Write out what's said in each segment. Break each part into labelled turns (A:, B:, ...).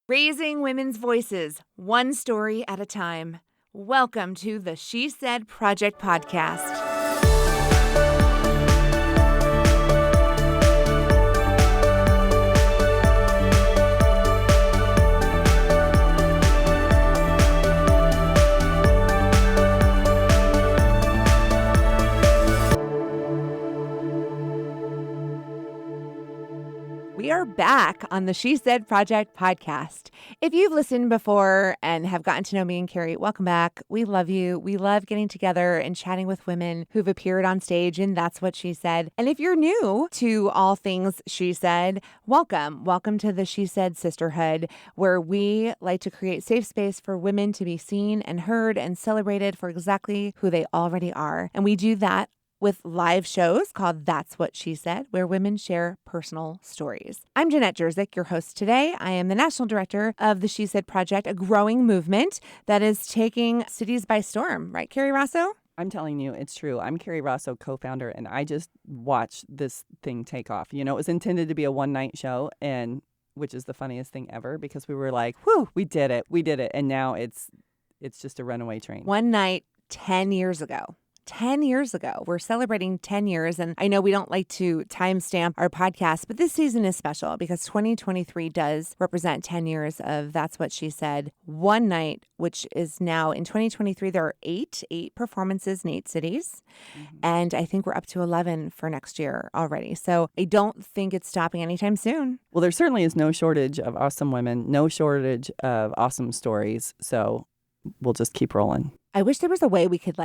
A: Raising women's voices, one story at a time. Welcome to the She Said Project podcast. We are back on the She Said Project podcast. If you've listened before and have gotten to know me and Kerry, welcome back. We love you. We love getting together and chatting with women who've appeared on stage, and that's what she said. And if you're new to all things She Said, welcome. Welcome to the She Said Sisterhood, where we like to create safe space for women to be seen and heard and celebrated for exactly who they already are. And we do that with live shows called That's What She Said, where women share personal stories. I'm Jenette Jerzik, your host today. I am the national director of the She Said Project, a growing movement that is taking cities by storm. Right, Kerry Rosso?
B: I'm telling you, it's true. I'm Kerry Rosso, co-founder, and I just watched this thing take off. You know, it was intended to be a one-night show, and which is the funniest thing ever, because we were like, whew, we did it. And now it's just a runaway train.
A: One night, 10 years ago. 10 years ago. We're celebrating 10 years. And I know we don't like to timestamp our podcast, but this season is special because 2023 does represent 10 years of That's What She Said. One night, which is now in 2023, there are eight performances in 8 cities. Mm-hmm. And I think we're up to 11 for next year already. So I don't think it's stopping anytime soon.
B: Well, there certainly is no shortage of awesome women, no shortage of awesome stories. So we'll just keep rolling.
A: I wish there was a way we could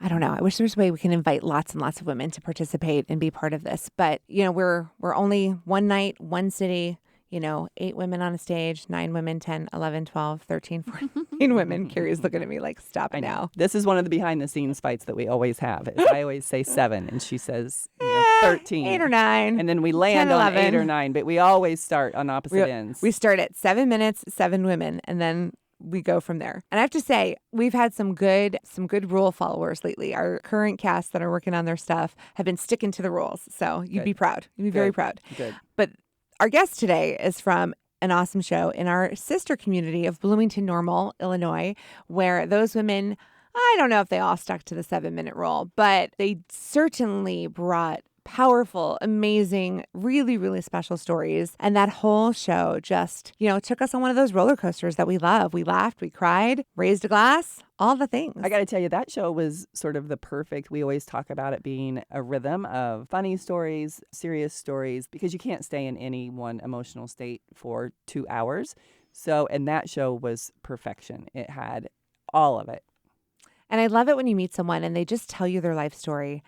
A: I don't know. I wish there was a way we can invite lots and lots of women to participate and be part of this. But, you know, we're only one night, one city, 8 women on a stage, 9 women, 10, 11, 12, 13, 14 women. Carrie's looking at me like, stop it now.
B: This is one of the behind the scenes fights that we always have. I always say 7 and she says 13.
A: 8 or 9.
B: And then we land
A: 10,
B: on
A: 11.
B: 8 or 9, but we always start on opposite ends.
A: We start at 7 minutes, 7 women, and then we go from there. And I have to say, we've had some good rule followers lately. Our current cast that are working on their stuff have been sticking to the rules. So you'd be proud. You'd be very proud.
B: Good.
A: But our guest today is from an awesome show in our sister community of Bloomington, Normal, Illinois, where those women, I don't know if they all stuck to the 7-minute rule, but they certainly brought powerful, amazing, really, really special stories. And that whole show just, took us on one of those roller coasters that we love. We laughed, we cried, raised a glass, all the things.
B: I got to tell you, that show was sort of the perfect, we always talk about it being a rhythm of funny stories, serious stories, because you can't stay in any one emotional state for 2 hours. So, and that show was perfection. It had all of it.
A: And I love it when you meet someone and they just tell you their life story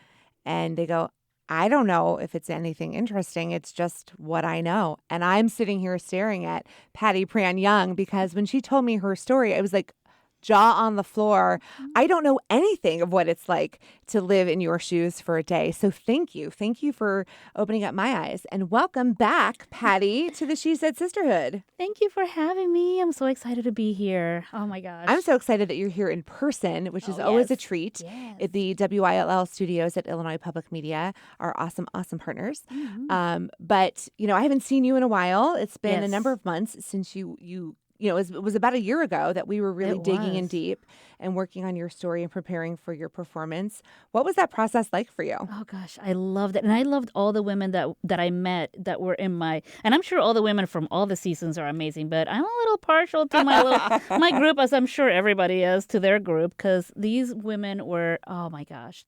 A: and they go, I don't know if it's anything interesting. It's just what I know. And I'm sitting here staring at Patty Prann Young because when she told me her story, I was like, jaw on the floor. I don't know anything of what it's like to live in your shoes for a day. So thank you. Thank you for opening up my eyes. And welcome back, Patty, to the She Said Sisterhood.
C: Thank you for having me. I'm so excited to be here. Oh, my gosh.
A: I'm so excited that you're here in person, which is always a treat.
C: Yes.
A: At the WILL studios at Illinois Public Media, our awesome, awesome partners. Mm-hmm. But, I haven't seen you in a while. It's been a number of months since you it was about a year ago that we were really digging in deep and working on your story and preparing for your performance. What was that process like for you?
C: Oh, gosh, I loved it. And I loved all the women that I met that were in and I'm sure all the women from all the seasons are amazing, but I'm a little partial to my group, as I'm sure everybody is to their group, because these women were, oh my gosh,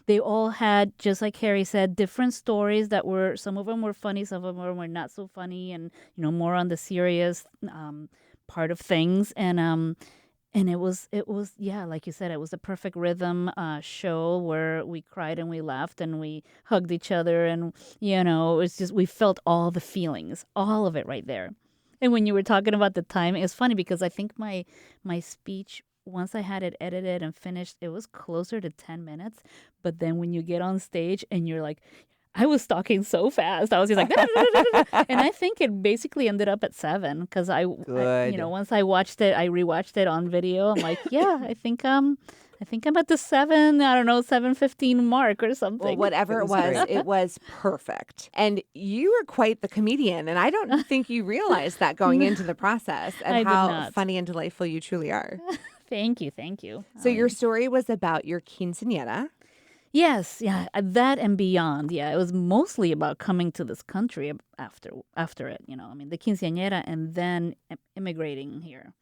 C: they all had, just like Kerry said, different stories that were, some of them were funny, some of them were not so funny, and, more on the serious part of things. And it was like you said, it was a perfect rhythm show where we cried and we laughed and we hugged each other, and it was just, we felt all the feelings, all of it right there. And when you were talking about the time, it was funny because I think my speech, once I had it edited and finished, it was closer to 10 minutes. But then when you get on stage and you're like, I was talking so fast. I was just like, and I think it basically ended up at 7 because I once I watched it, I rewatched it on video. I'm like, yeah, I think I think I'm at the 7:15 mark or something.
A: Well, whatever it was, it was perfect. And you were quite the comedian. And I don't think you realized that going into the process and
C: I did
A: how
C: not.
A: funny and delightful you truly are.
C: Thank you, thank you.
A: So your story was about your quinceañera.
C: Yes, yeah, that and beyond. Yeah, it was mostly about coming to this country after it. I mean, the quinceañera and then immigrating here.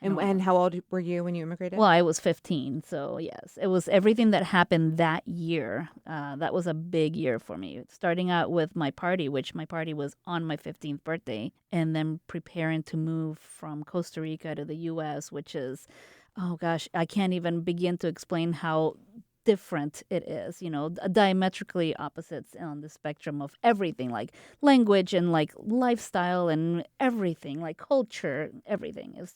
A: And how old were you when you immigrated?
C: Well, I was 15, so yes, it was everything that happened that year. That was a big year for me. Starting out with my party, which my party was on my 15th birthday, and then preparing to move from Costa Rica to the U.S., which is, oh gosh, I can't even begin to explain how different it is, diametrically opposites on the spectrum of everything, like language and like lifestyle and everything, like culture, everything. It was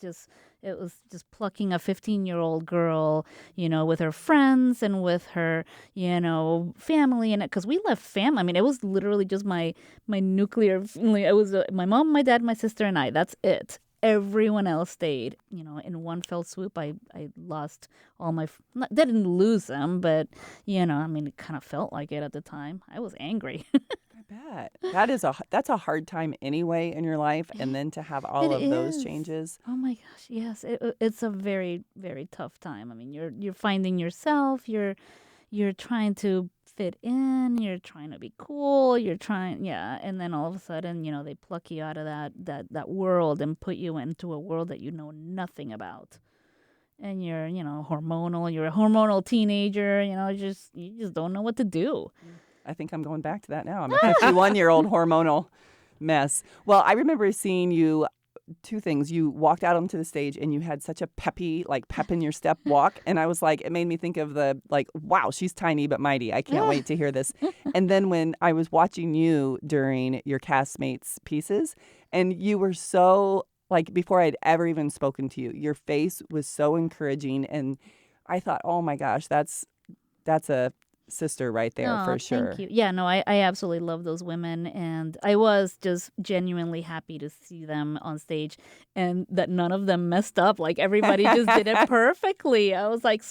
C: just plucking a 15-year-old girl, with her friends and with her, family, and because we left family. I mean, it was literally just my nuclear family. It was my mom, my dad, my sister, and I. That's it. Everyone else stayed. In one fell swoop, I lost all my. Didn't lose them, but I mean, it kind of felt like it at the time. I was angry.
B: I bet that's a hard time anyway in your life, and then to have all of those changes.
C: Oh my gosh, yes, it's a very, very tough time. I mean, you're finding yourself. You're trying to fit in, you're trying to be cool, and then all of a sudden, they pluck you out of that world and put you into a world that you know nothing about. And you're, hormonal, you're a hormonal teenager, you just don't know what to do.
B: I think I'm going back to that now. I'm a 51-year-old hormonal mess. Well, I remember seeing you. Two things. You walked out onto the stage and you had such a pep in your step walk. And I was like, it made me think of wow, she's tiny but mighty. I can't wait to hear this. And then when I was watching you during your castmates' pieces, and you were so, before I'd ever even spoken to you, your face was so encouraging. And I thought, oh my gosh, that's a sister right there for sure.
C: Thank you. Yeah, no, I absolutely love those women, and I was just genuinely happy to see them on stage, and that none of them messed up. Like everybody just did it perfectly. I was like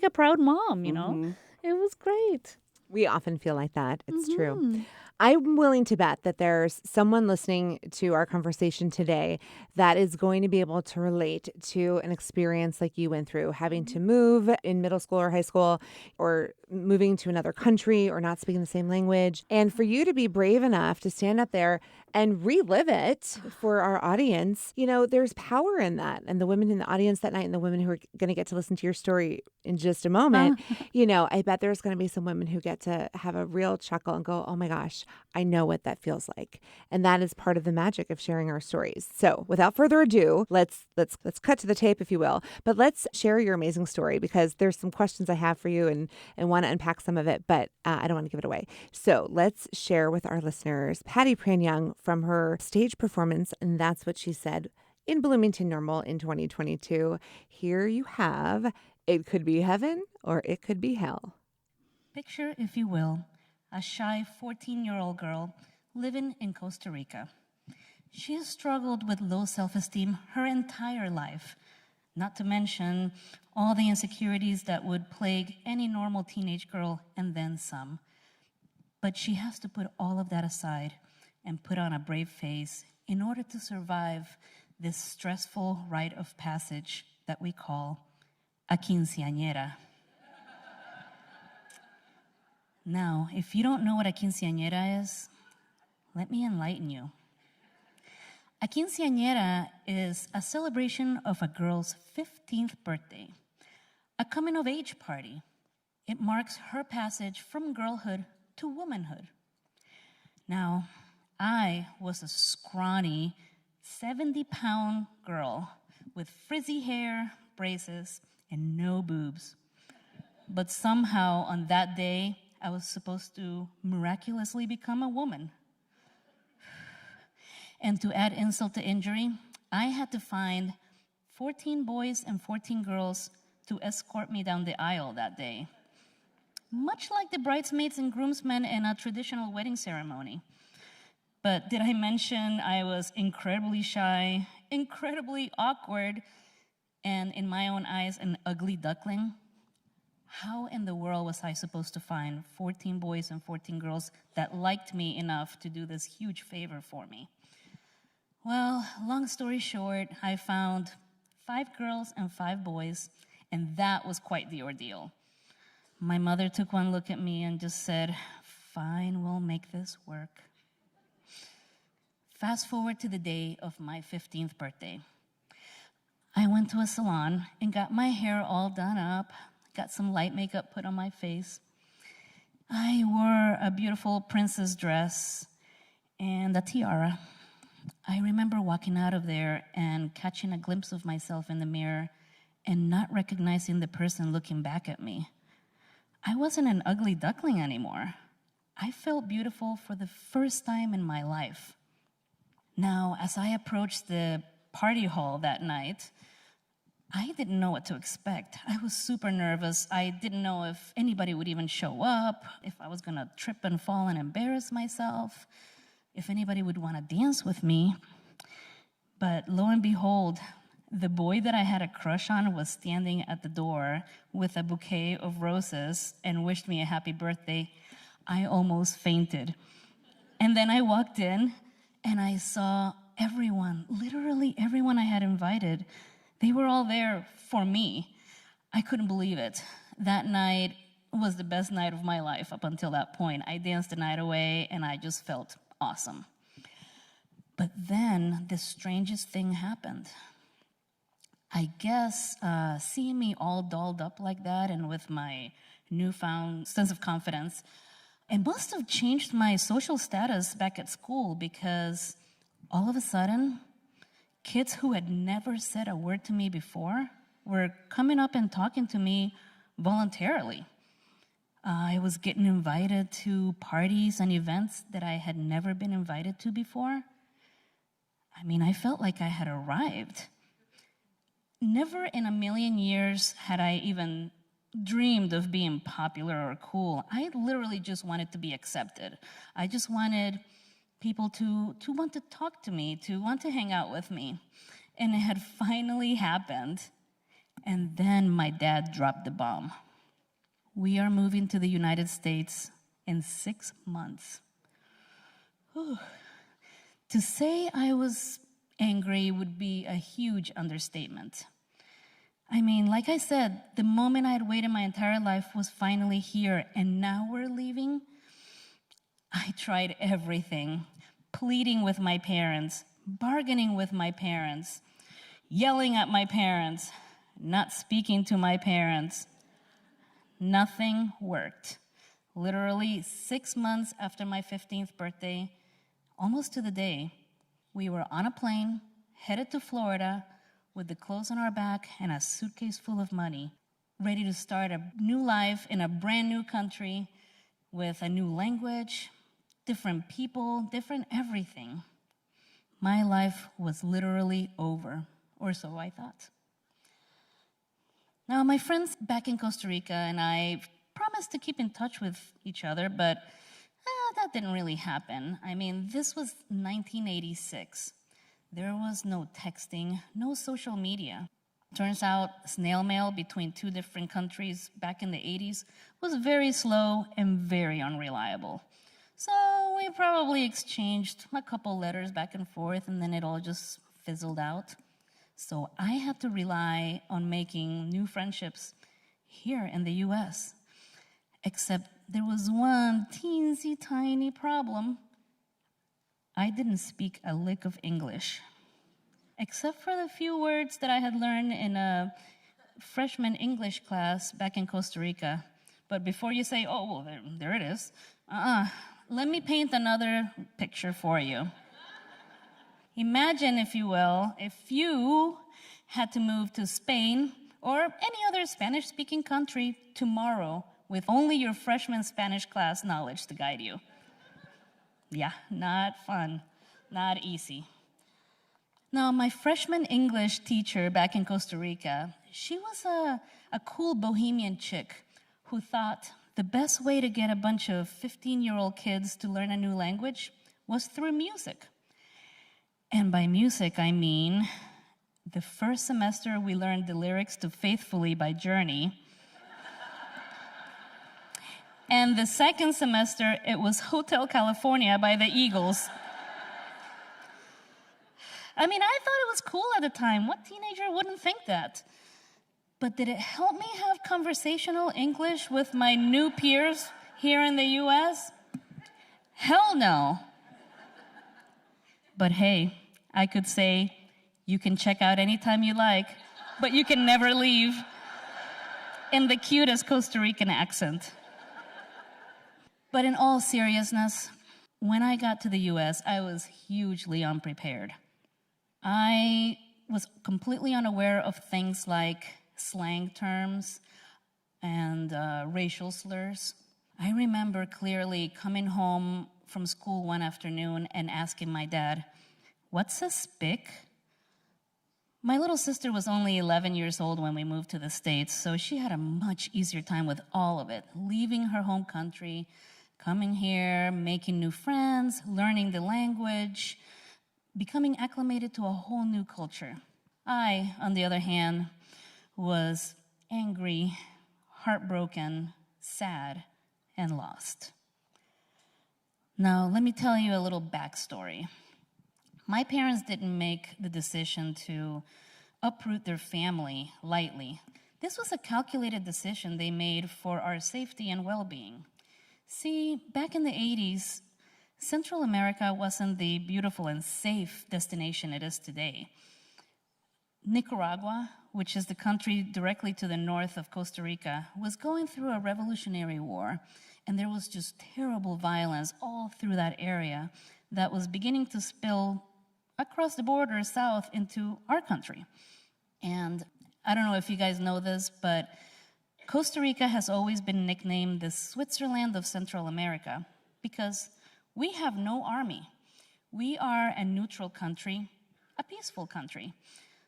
C: a proud mom.
B: Mm-hmm.
C: It was great.
A: We often feel like that. It's true. I'm willing to bet that there's someone listening to our conversation today that is going to be able to relate to an experience like you went through, having to move in middle school or high school, or moving to another country, or not speaking the same language. And for you to be brave enough to stand up there and relive it for our audience, there's power in that. And the women in the audience that night, and the women who are going to get to listen to your story in just a moment, I bet there's going to be some women who get to have a real chuckle and go, oh my gosh, I know what that feels like. And that is part of the magic of sharing our stories. So without further ado, let's cut to the tape, if you will. But let's share your amazing story, because there's some questions I have for you and want to unpack some of it, but I don't want to give it away. So let's share with our listeners Patty Prann Young from her stage performance, and that's what she said in Bloomington Normal in 2022. Here you have It Could Be Heaven or It Could Be Hell.
D: Picture, if you will, a shy 14-year-old girl living in Costa Rica. She has struggled with low self-esteem her entire life, not to mention all the insecurities that would plague any normal teenage girl and then some. But she has to put all of that aside and put on a brave face in order to survive this stressful rite of passage that we call a quinceañera. Now, if you don't know what a quinceañera is, let me enlighten you. A quinceañera is a celebration of a girl's 15th birthday, a coming-of-age party. It marks her passage from girlhood to womanhood. Now, I was a scrawny 70-pound girl with frizzy hair, braces, and no boobs. But somehow on that day, I was supposed to miraculously become a woman. And to add insult to injury, I had to find 14 boys and 14 girls to escort me down the aisle that day. Much like the bridesmaids and groomsmen in a traditional wedding ceremony. But did I mention I was incredibly shy, incredibly awkward, and in my own eyes, an ugly duckling. How in the world was I supposed to find 14 boys and 14 girls that liked me enough to do this huge favor for me? Well, long story short, I found 5 girls and 5 boys, and that was quite the ordeal. My mother took one look at me and just said, "Fine, we'll make this work." Fast forward to the day of my 15th birthday. I went to a salon and got my hair all done up, got some light makeup put on my face. I wore a beautiful princess dress and a tiara. I remember walking out of there and catching a glimpse of myself in the mirror and not recognizing the person looking back at me. I wasn't an ugly duckling anymore. I felt beautiful for the first time in my life. Now, as I approached the party hall that night, I didn't know what to expect. I was super nervous. I didn't know if anybody would even show up, if I was gonna trip and fall and embarrass myself, if anybody would wanna dance with me. But lo and behold, the boy that I had a crush on was standing at the door with a bouquet of roses and wished me a happy birthday. I almost fainted. And then I walked in and I saw everyone, literally everyone I had invited. They were all there for me. I couldn't believe it. That night was the best night of my life up until that point. I danced the night away and I just felt awesome. But then the strangest thing happened. I guess seeing me all dolled up like that and with my newfound sense of confidence, it must have changed my social status back at school, because all of a sudden, kids who had never said a word to me before were coming up and talking to me voluntarily. I was getting invited to parties and events that I had never been invited to before. I mean, I felt like I had arrived. Never in a million years had I even dreamed of being popular or cool. I literally just wanted to be accepted. I just wanted people to want to talk to me, to want to hang out with me. And it had finally happened. And then my dad dropped the bomb. We are moving to the United States in 6 months. Whew. To say I was angry would be a huge understatement. I mean, like I said, the moment I had waited my entire life was finally here, and now we're leaving. I tried everything, pleading with my parents, bargaining with my parents, yelling at my parents, not speaking to my parents. Nothing worked. Literally 6 months after my 15th birthday, almost to the day, we were on a plane, headed to Florida, with the clothes on our back and a suitcase full of money, ready to start a new life in a brand new country with a new language, different people, different everything. My life was literally over, or so I thought. Now, my friends back in Costa Rica and I promised to keep in touch with each other, but that didn't really happen. I mean, this was 1986. There was no texting, no social media. Turns out snail mail between 2 different countries back in the 80s was very slow and very unreliable. So we probably exchanged a couple letters back and forth, and then it all just fizzled out. So I had to rely on making new friendships here in the US. Except there was one teensy tiny problem. I didn't speak a lick of English, except for the few words that I had learned in a freshman English class back in Costa Rica. But before you say, oh, well, there it is, let me paint another picture for you. Imagine, if you will, if you had to move to Spain or any other Spanish-speaking country tomorrow with only your freshman Spanish class knowledge to guide you. Yeah, not fun, not easy. Now, my freshman English teacher back in Costa Rica, she was a cool bohemian chick who thought the best way to get a bunch of 15-year-old kids to learn a new language was through music. And by music, I mean The first semester, we learned the lyrics to Faithfully by Journey. And the second semester, it was Hotel California by the Eagles. I mean, I thought it was cool at the time. What teenager wouldn't think that? But did it help me have conversational English with my new peers here in the US? Hell no. But hey, I could say, you can check out anytime you like, but you can never leave, in the cutest Costa Rican accent. But in all seriousness, when I got to the US, I was hugely unprepared. I was completely unaware of things like slang terms and racial slurs. I remember clearly coming home from school one afternoon and asking my dad, "What's a spick?" My little sister was only 11 years old when we moved to the States, so she had a much easier time with all of it, leaving her home country, coming here, making new friends, learning the language, becoming acclimated to a whole new culture. I, on the other hand, was angry, heartbroken, sad, and lost. Now, let me tell you a little backstory. My parents didn't make the decision to uproot their family lightly. This was a calculated decision they made for our safety and well-being. See, back in the 80s, Central America wasn't the beautiful and safe destination it is today. Nicaragua, which is the country directly to the north of Costa Rica, was going through a revolutionary war, and there was just terrible violence all through that area that was beginning to spill across the border south into our country. And I don't know if you guys know this, but Costa Rica has always been nicknamed the Switzerland of Central America because we have no army. We are a neutral country, a peaceful country.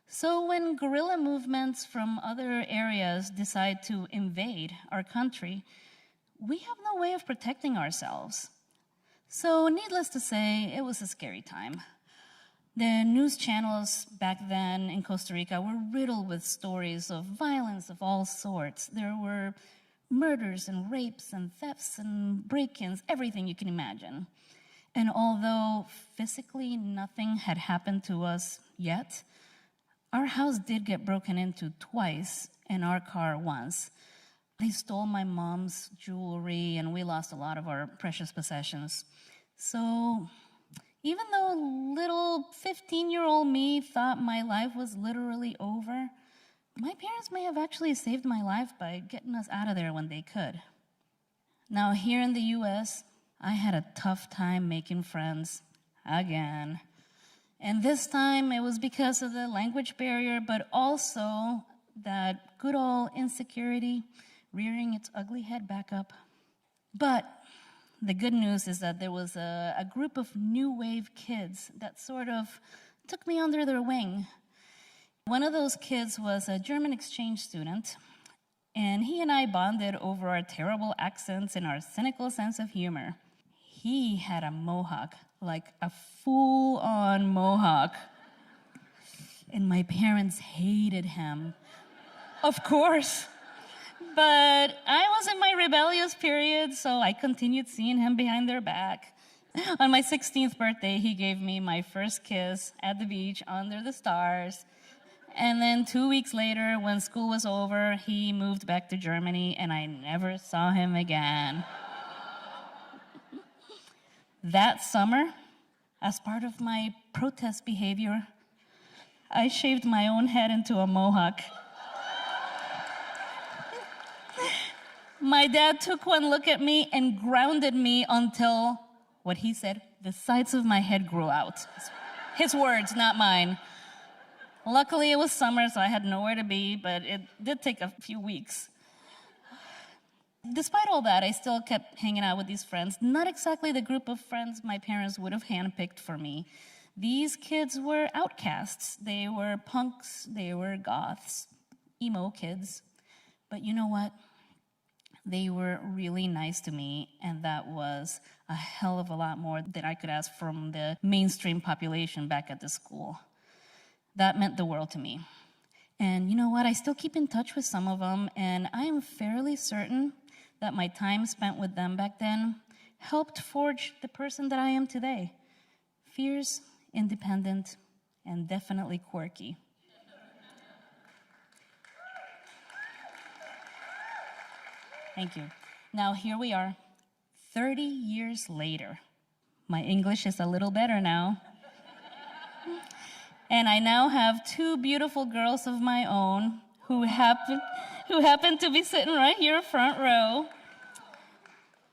D: So when guerrilla movements from other areas decide to invade our country, we have no way of protecting ourselves. So needless to say, it was a scary time. The news channels back then in Costa Rica were riddled with stories of violence of all sorts. There were murders and rapes and thefts and break-ins, everything you can imagine. And although physically nothing had happened to us yet, our house did get broken into twice and our car once. They stole my mom's jewelry and we lost a lot of our precious possessions. So even though little 15-year-old me thought my life was literally over, my parents may have actually saved my life by getting us out of there when they could. Now, here in the US, I had a tough time making friends again. And this time it was because of the language barrier, but also that good old insecurity rearing its ugly head back up. But the good news is that there was a group of new wave kids that sort of took me under their wing. One of those kids was a German exchange student, and he and I bonded over our terrible accents and our cynical sense of humor. He had a mohawk, like a full-on mohawk. And my parents hated him. Of course. But I was in my rebellious period, so I continued seeing him behind their back. On my 16th birthday, he gave me my first kiss at the beach under the stars. And then 2 weeks later, when school was over, he moved back to Germany, and I never saw him again. That summer, as part of my protest behavior, I shaved my own head into a mohawk. My dad took one look at me and grounded me until, what he said, the sides of my head grew out. His words, not mine. Luckily, it was summer, so I had nowhere to be, but it did take a few weeks. Despite all that, I still kept hanging out with these friends, not exactly the group of friends my parents would have handpicked for me. These kids were outcasts. They were punks, they were goths, emo kids. But you know what? They were really nice to me, and that was a hell of a lot more than I could ask from the mainstream population back at the school. That meant the world to me. And you know what? I still keep in touch with some of them, and I am fairly certain that my time spent with them back then helped forge the person that I am today. Fierce, independent, and definitely quirky. Thank you. Now here we are, 30 years later. My English is a little better now. And I now have 2 beautiful girls of my own who happen to be sitting right here front row.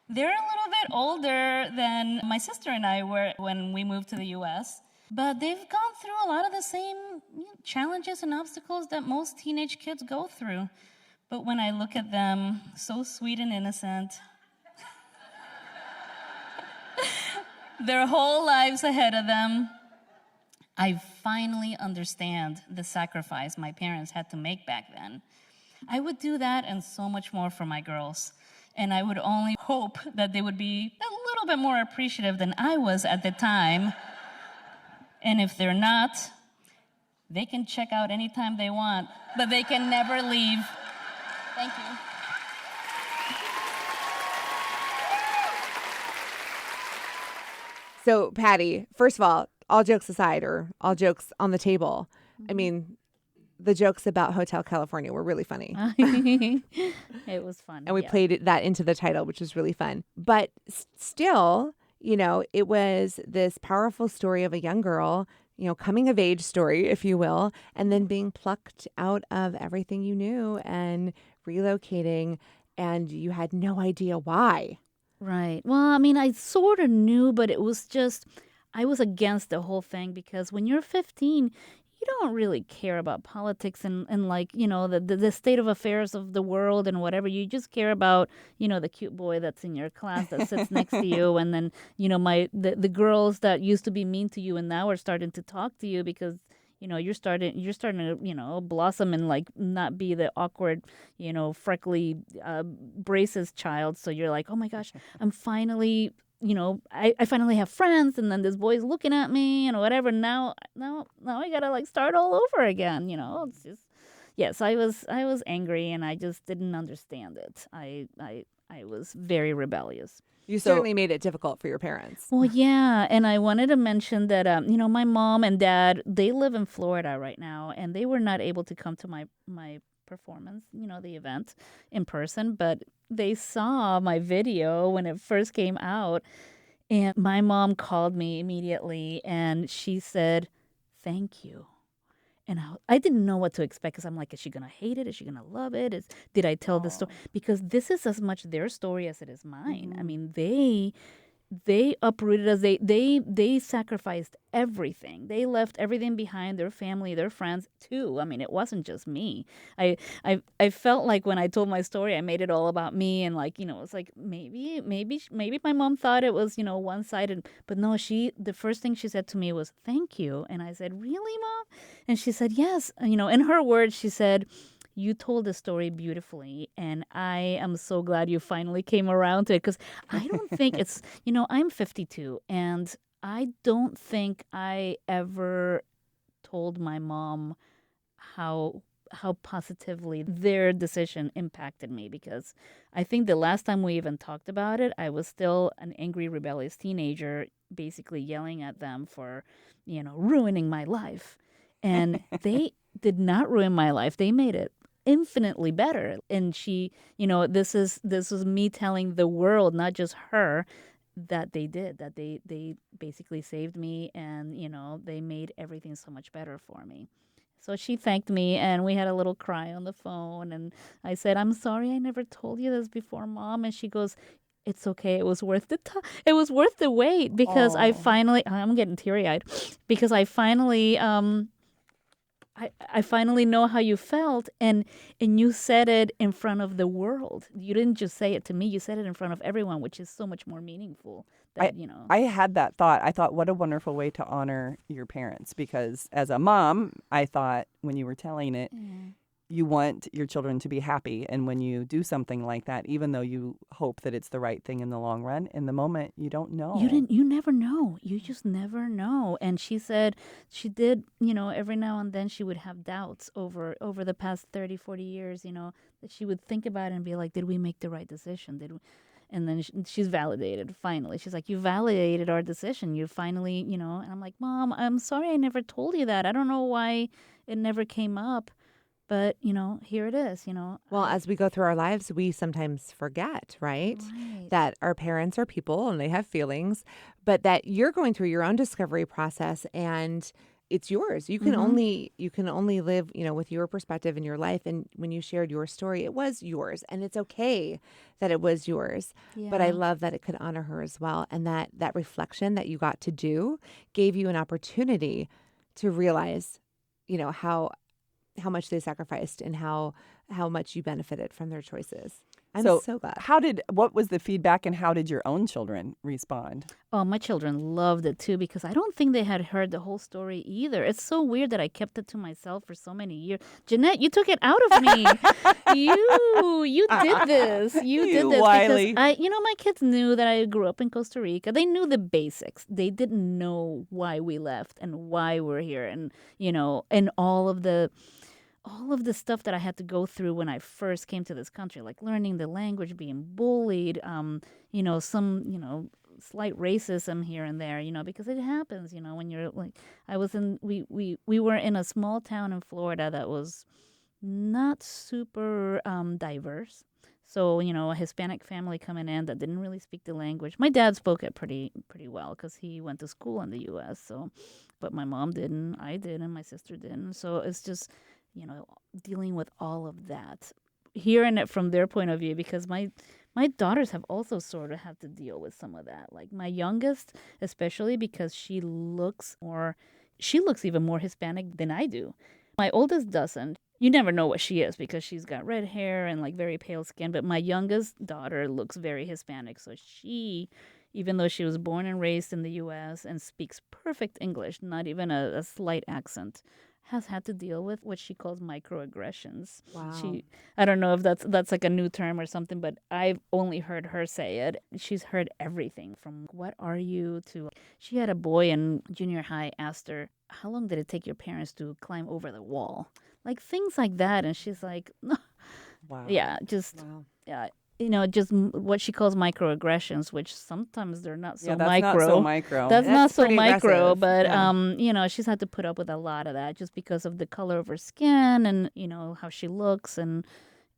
D: They're a little bit older than my sister and I were when we moved to the U.S., but they've gone through a lot of the same challenges and obstacles that most teenage kids go through. But when I look at them, so sweet and innocent, their whole lives ahead of them, I finally understand the sacrifice my parents had to make back then. I would do that and so much more for my girls. And I would only hope that they would be a little bit more appreciative than I was at the time. And if they're not, they can check out anytime they want, but they can never leave. Thank you.
A: So, Patty, first of all jokes aside, or all jokes on the table, I mean, the jokes about Hotel California were really funny.
C: It was fun.
A: And we played that into the title, which was really fun. But still, it was this powerful story of a young girl, coming of age story, if you will, and then being plucked out of everything you knew and relocating, and you had no idea why.
C: Right. Well, I mean, I sort of knew, but it was just, I was against the whole thing because when you're 15, you don't really care about politics and like, the state of affairs of the world and whatever. You just care about, the cute boy that's in your class that sits next to you. And then, the girls that used to be mean to you and now are starting to talk to you because, you're starting to, blossom and like not be the awkward, freckly braces child. So you're like, oh my gosh, I'm finally, I finally have friends, and then this boy's looking at me and whatever. Now I gotta like start all over again. It's just, yes, I was angry and I just didn't understand it. I was very rebellious.
A: You certainly made it difficult for your parents.
C: Well, yeah, and I wanted to mention that my mom and dad, they live in Florida right now, and they were not able to come to my performance, the event in person, but they saw my video when it first came out, and my mom called me immediately, and she said, "Thank you." And I didn't know what to expect because I'm like, is she going to hate it? Is she going to love it? Did I tell the story? Because this is as much their story as it is mine.
B: Mm-hmm.
C: I mean, they uprooted us. They sacrificed everything. They left everything behind, their family, their friends too. I mean, it wasn't just me. I felt like when I told my story, I made it all about me, and like, it's like maybe my mom thought it was, one-sided, but no, the first thing she said to me was, "Thank you." And I said, "Really, Mom?" And she said, "Yes." In her words, she said, "You told the story beautifully, and I am so glad you finally came around to it." Because I don't think it's, I'm 52, and I don't think I ever told my mom how positively their decision impacted me. Because I think the last time we even talked about it, I was still an angry, rebellious teenager, basically yelling at them for, ruining my life. And they did not ruin my life. They made it infinitely better. And she, this was me telling the world, not just her, that they basically saved me, and they made everything so much better for me. So she thanked me, and we had a little cry on the phone, and I said, "I'm sorry I never told you this before, Mom." And she goes, "It's okay. It was worth the time. It was worth the wait, because I'm getting teary-eyed, because I finally I finally know how you felt, and you said it in front of the world. You didn't just say it to me. You said it in front of everyone, which is so much more meaningful."
B: I had that thought. I thought, what a wonderful way to honor your parents, because as a mom, I thought when you were telling it, you want your children to be happy. And when you do something like that, even though you hope that it's the right thing in the long run, in the moment, you don't know.
C: You never know. You just never know. And she said she did, every now and then she would have doubts over the past 30, 40 years, that she would think about it and be like, did we make the right decision? And then she's validated, finally. She's like, you validated our decision. You finally, and I'm like, Mom, I'm sorry I never told you that. I don't know why it never came up. But, here it is,
A: Well, as we go through our lives, we sometimes forget, right? That our parents are people and they have feelings, but that you're going through your own discovery process and it's yours. You can only live, with your perspective in your life. And when you shared your story, it was yours, and it's okay that it was yours.
C: Yeah.
A: But I love that it could honor her as well. And that reflection that you got to do gave you an opportunity to realize, how much they sacrificed and how much you benefited from their choices. I'm so glad.
B: What was the feedback and how did your own children respond?
C: Oh, my children loved it too, because I don't think they had heard the whole story either. It's so weird that I kept it to myself for so many years. Jenette, you took it out of me. You did this. You did this.
B: Wily.
C: Because my kids knew that I grew up in Costa Rica. They knew the basics. They didn't know why we left and why we're here, and and all of the stuff that I had to go through when I first came to this country, like learning the language, being bullied, some, slight racism here and there, because it happens, when you're like, we were in a small town in Florida that was not super diverse. So, a Hispanic family coming in that didn't really speak the language. My dad spoke it pretty well because he went to school in the U.S. So, but my mom didn't, I didn't, my sister didn't. So it's just, dealing with all of that, hearing it from their point of view, because my daughters have also sort of had to deal with some of that. Like my youngest, especially because she looks even more Hispanic than I do. My oldest doesn't. You never know what she is because she's got red hair and like very pale skin. But my youngest daughter looks very Hispanic. So she, even though she was born and raised in the U.S. and speaks perfect English, not even a slight accent, has had to deal with what she calls microaggressions.
A: Wow.
C: I don't know if that's like a new term or something, but I've only heard her say it. She's heard everything from "what are you" to, she had a boy in junior high asked her, "How long did it take your parents to climb over the wall?" Like things like that, and she's like,
B: Wow.
C: Yeah, just
A: Wow.
C: yeah. Just what she calls microaggressions, which sometimes they're not so
B: that's
C: micro.
B: not so micro.
C: That's not so
A: pretty
C: micro,
A: aggressive.
C: but
A: Yeah.
C: she's had to put up with a lot of that just because of the color of her skin and how she looks. And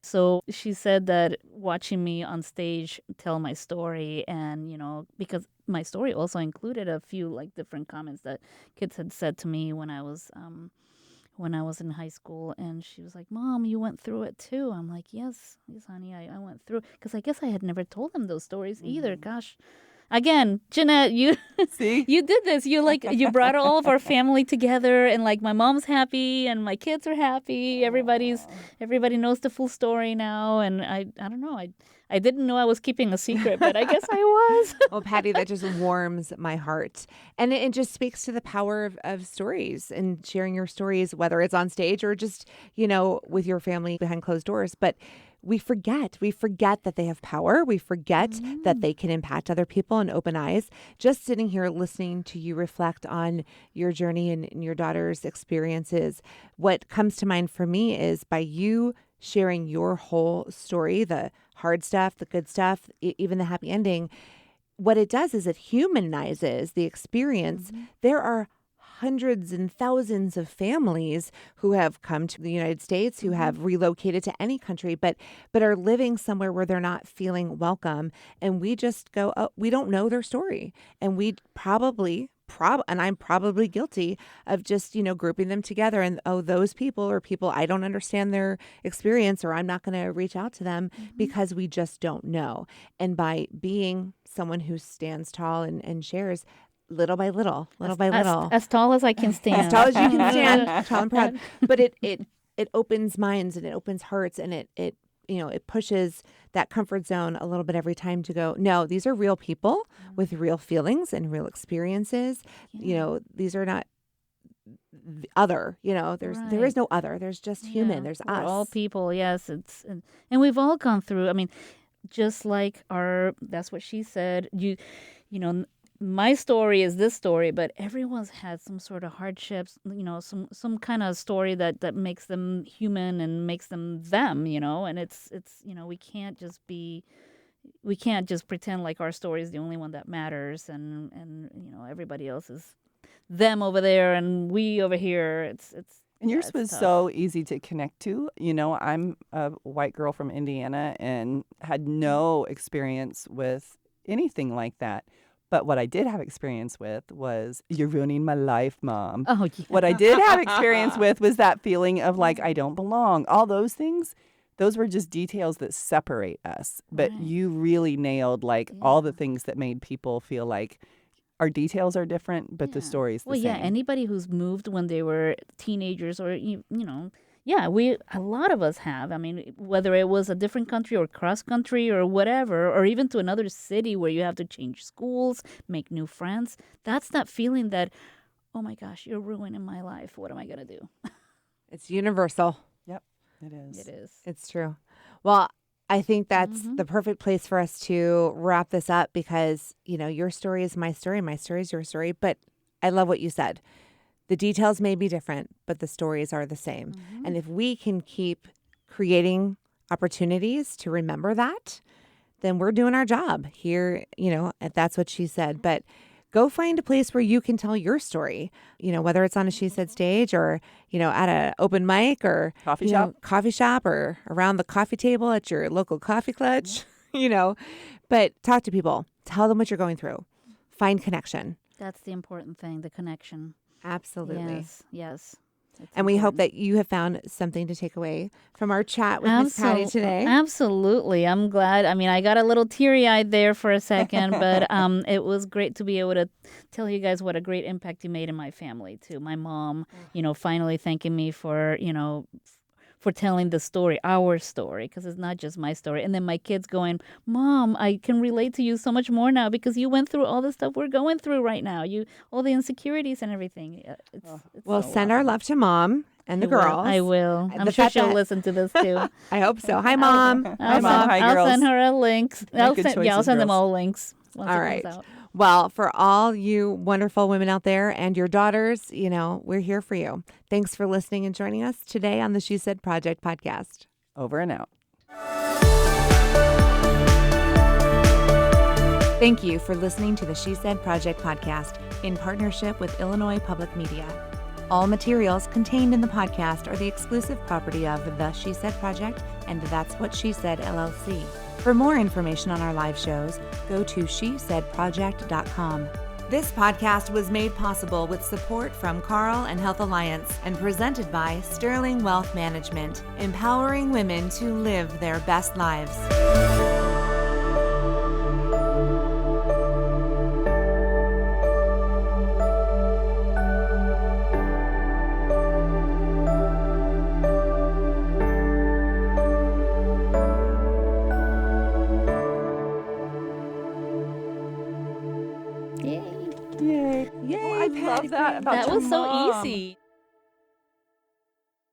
C: so she said that watching me on stage tell my story, and because my story also included a few like different comments that kids had said to me when I was in high school, and she was like, "Mom, you went through it too." I'm like, yes, honey, I went through, because I guess I had never told them those stories either. Gosh, again, Jenette, you
B: See?
C: you did this. You brought all of our family together, and like my mom's happy and my kids are happy. Everybody knows the full story now, and I don't know. I didn't know I was keeping a secret, but I guess I was.
A: Well, Patty, that just warms my heart. And it just speaks to the power of stories and sharing your stories, whether it's on stage or just, with your family behind closed doors. But we forget that they have power. We forget that they can impact other people and open eyes. Just sitting here listening to you reflect on your journey and your daughter's experiences, what comes to mind for me is by you sharing your whole story, the hard stuff, the good stuff, even the happy ending, what it does is it humanizes the experience. There are hundreds and thousands of families who have come to the United States, who have relocated to any country, but are living somewhere where they're not feeling welcome. And we just go, oh, we don't know their story. And we and I'm probably guilty of just, grouping them together and, oh, those people are people, I don't understand their experience, or I'm not going to reach out to them because we just don't know. And by being someone who stands tall and shares little by little,
C: As tall as I can stand.
A: as tall as you can stand, tall and proud. But it opens minds and it opens hearts, and it pushes that comfort zone a little bit every time to go, no, these are real people with real feelings and real experiences. These are not other. There is
C: Right.
A: no other. There's just human.
C: Yeah,
A: There's
C: we're
A: us.
C: all people. Yes, and we've all gone through. I mean, just like that's what she said. My story is this story, but everyone's had some sort of hardships. Some kind of story that makes them human and makes them them. And it's we can't just pretend like our story is the only one that matters, and everybody else is them over there and we over here.
B: And yours
C: It's
B: was
C: tough.
B: so easy to connect to. I'm a white girl from Indiana and had no experience with anything like that. But what I did have experience with was, "You're ruining my life, Mom."
C: Oh yeah.
B: What I did have experience with was that feeling of like, I don't belong. All those things, those were just details that separate us. But
C: Right.
B: you really nailed like all the things that made people feel like our details are different, but the
C: Yeah.
B: story's the
C: Well, yeah,
B: same.
C: anybody who's moved when they were teenagers or a lot of us have. I mean, whether it was a different country or cross country or whatever, or even to another city where you have to change schools, make new friends. That's that feeling that, oh my gosh, you're ruining my life. What am I going to do?
A: It's universal.
B: Yep, it is.
C: It is.
A: It's true. Well, I think that's
C: Mm-hmm.
A: the perfect place for us to wrap this up because, your story is my story is your story. But I love what you said. The details may be different, but the stories are the same.
C: Mm-hmm.
A: And if we can keep creating opportunities to remember that, then we're doing our job here. That's what she said. But go find a place where you can tell your story, whether it's on a She Said stage or, at an open mic or coffee shop or around the coffee table at your local coffee clutch, but talk to people, tell them what you're going through, find connection.
C: That's the important thing, the connection.
A: Absolutely.
C: Yes. It's
A: And we hope
C: important.
A: that you have found something to take away from our chat with Miss Patty today.
C: Absolutely. I'm glad. I mean, I got a little teary-eyed there for a second, but it was great to be able to tell you guys what a great impact you made in my family, too. My mom, finally thanking me for telling the story, our story, because it's not just my story. And then my kids going, Mom, I can relate to you so much more now because you went through all the stuff we're going through right now. All the insecurities and everything. It's
A: Well,
C: so
A: send our
C: awesome.
A: love to Mom and the
C: I will.
A: girls.
C: I will.
A: And
C: I'm
A: the
C: sure
A: fact
C: she'll
A: that-
C: listen to this too.
A: I hope so. Hi, Mom.
C: I'll
B: Mom. Hi,
C: I'll
B: girls.
C: send her a link. I'll
B: good
C: send,
B: choices,
C: I'll send them
B: girls.
C: all links once
A: All
C: it
A: right.
C: comes out.
A: Well, for all you wonderful women out there and your daughters, we're here for you. Thanks for listening and joining us today on the She Said Project podcast.
B: Over and out.
A: Thank you for listening to the She Said Project podcast in partnership with Illinois Public Media. All materials contained in the podcast are the exclusive property of the She Said Project and That's What She Said LLC. For more information on our live shows, go to shesaidproject.com. This podcast was made possible with support from Carl and Health Alliance and presented by Sterling Wealth Management, empowering women to live their best lives.
C: Yay.
B: Yay.
A: Yay,
B: Oh, I love that about
C: That
B: your
C: was so
B: mom.
C: easy.